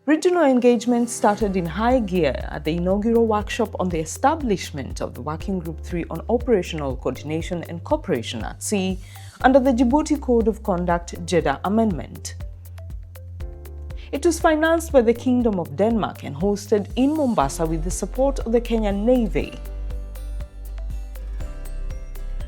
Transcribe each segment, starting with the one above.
Regional engagement started in high gear at the inaugural workshop on the establishment of the Working Group 3 on Operational Coordination and Cooperation at Sea under the Djibouti Code of Conduct Jeddah Amendment. It was financed by the Kingdom of Denmark and hosted in Mombasa with the support of the Kenyan Navy.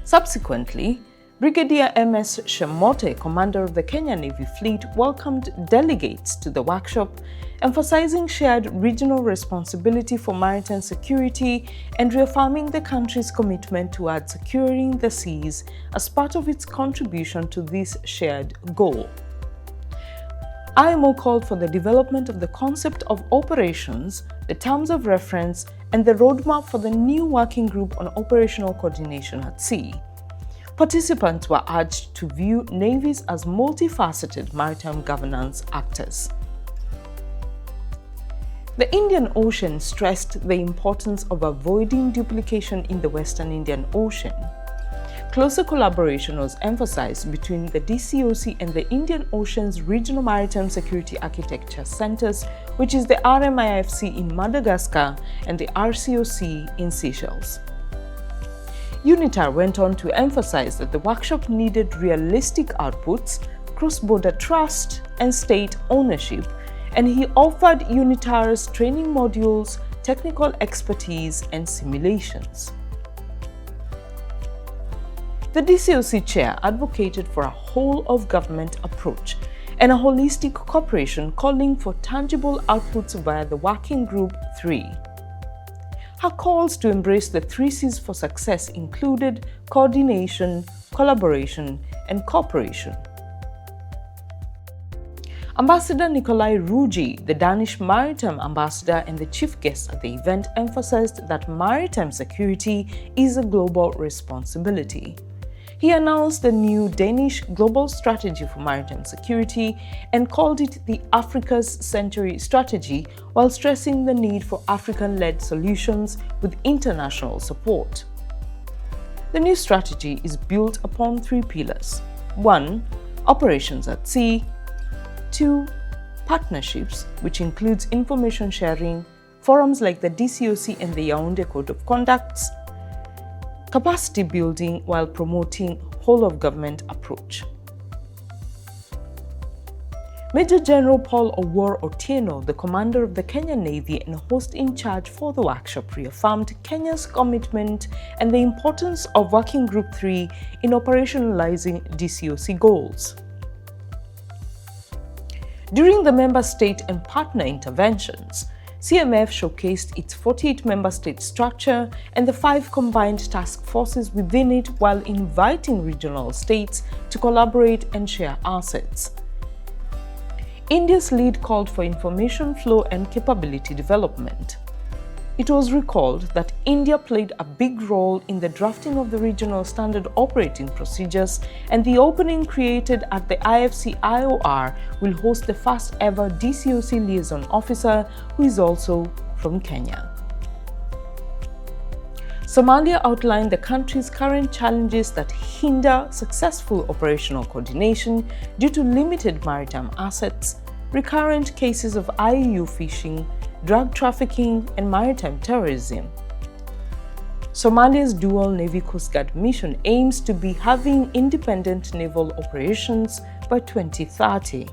Subsequently, Brigadier MS Shemote, commander of the Kenya Navy Fleet, welcomed delegates to the workshop, emphasizing shared regional responsibility for maritime security and reaffirming the country's commitment towards securing the seas as part of its contribution to this shared goal. IMO called for the development of the concept of operations, the terms of reference, and the roadmap for the new working group on operational coordination at sea. Participants were urged to view navies as multifaceted maritime governance actors. The Indian Ocean stressed the importance of avoiding duplication in the Western Indian Ocean. Closer collaboration was emphasized between the DCoC and the Indian Ocean's Regional Maritime Security Architecture Centers, which is the RMIFC in Madagascar and the RCOC in Seychelles. UNITAR went on to emphasize that the workshop needed realistic outputs, cross-border trust, and state ownership, and he offered UNITAR's training modules, technical expertise, and simulations. The DCoC chair advocated for a whole-of-government approach and a holistic cooperation, calling for tangible outputs via the Working Group 3. Her calls to embrace the 3 C's for success included coordination, collaboration, and cooperation. Ambassador Nikolai Rugi, the Danish maritime ambassador and the chief guest at the event, emphasized that maritime security is a global responsibility. He announced the new Danish Global Strategy for Maritime Security and called it the Africa's Century Strategy, while stressing the need for African-led solutions with international support. The new strategy is built upon 3 pillars. 1. Operations at sea. 2. Partnerships, which includes information sharing, forums like the DCoC and the Yaoundé Code of Conducts, capacity building while promoting whole-of-government approach. Major General Paul Owuor Otieno, the commander of the Kenyan Navy and host in charge for the workshop, reaffirmed Kenya's commitment and the importance of Working Group 3 in operationalizing DCoC goals. During the member state and partner interventions, CMF showcased its 48 member state structure and the 5 combined task forces within it, while inviting regional states to collaborate and share assets. India's lead called for information flow and capability development. It was recalled that India played a big role in the drafting of the regional standard operating procedures, and the opening created at the IFC IOR will host the first ever DCoC liaison officer, who is also from Kenya. Somalia outlined the country's current challenges that hinder successful operational coordination due to limited maritime assets, recurrent cases of IUU fishing, drug trafficking, and maritime terrorism. Somalia's dual Navy Coast Guard mission aims to be having independent naval operations by 2030.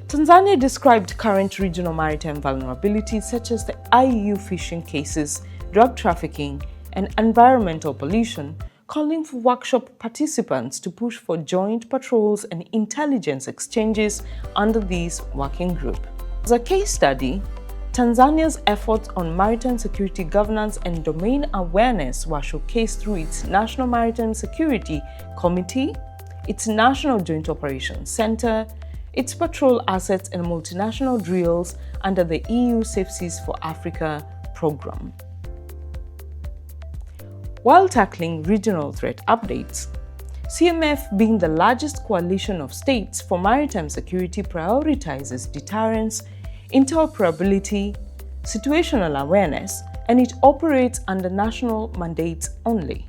Tanzania described current regional maritime vulnerabilities such as the IUU fishing cases, drug trafficking, and environmental pollution, calling for workshop participants to push for joint patrols and intelligence exchanges under this working group. As a case study, Tanzania's efforts on maritime security governance and domain awareness were showcased through its National Maritime Security Committee, its National Joint Operations Center, its patrol assets and multinational drills under the EU Safe Seas for Africa program. While tackling regional threat updates, CMF, being the largest coalition of states for maritime security, prioritizes deterrence, interoperability, situational awareness, and it operates under national mandates only.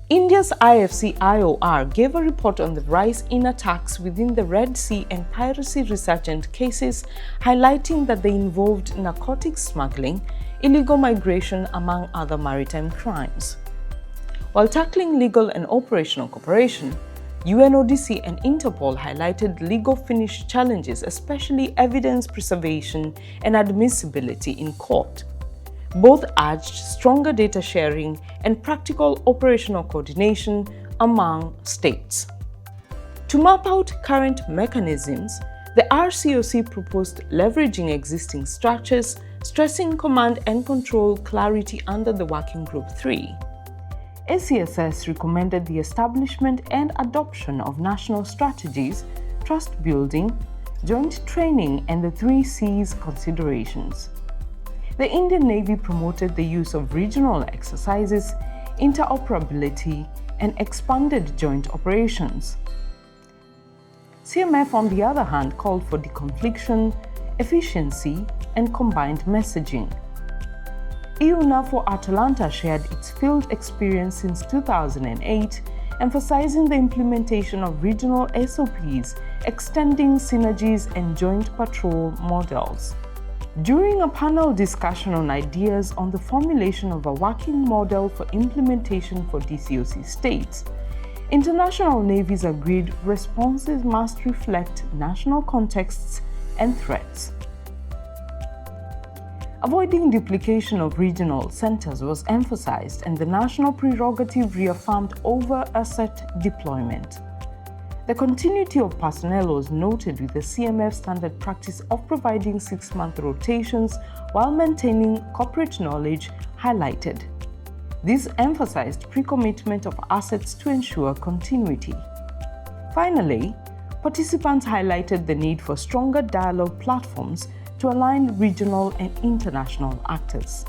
India's IFC IOR gave a report on the rise in attacks within the Red Sea and piracy resurgent cases, highlighting that they involved narcotics smuggling, illegal migration, among other maritime crimes. While tackling legal and operational cooperation, UNODC and Interpol highlighted legal finish challenges, especially evidence preservation and admissibility in court. Both urged stronger data sharing and practical operational coordination among states. To map out current mechanisms, the RCOC proposed leveraging existing structures, stressing command and control clarity under the Working Group 3. ACSS recommended the establishment and adoption of national strategies, trust building, joint training, and the 3 C's considerations. The Indian Navy promoted the use of regional exercises, interoperability, and expanded joint operations. CMF, on the other hand, called for deconfliction, efficiency, and combined messaging. EUNAVFOR Atalanta shared its field experience since 2008, emphasizing the implementation of regional SOPs, extending synergies and joint patrol models. During a panel discussion on ideas on the formulation of a working model for implementation for DCoC states, international navies agreed responses must reflect national contexts and threats. Avoiding duplication of regional centers was emphasized, and the national prerogative reaffirmed over asset deployment. The continuity of personnel was noted, with the CMF standard practice of providing 6-month rotations while maintaining corporate knowledge highlighted. This emphasized pre-commitment of assets to ensure continuity. Finally, participants highlighted the need for stronger dialogue platforms to align regional and international actors.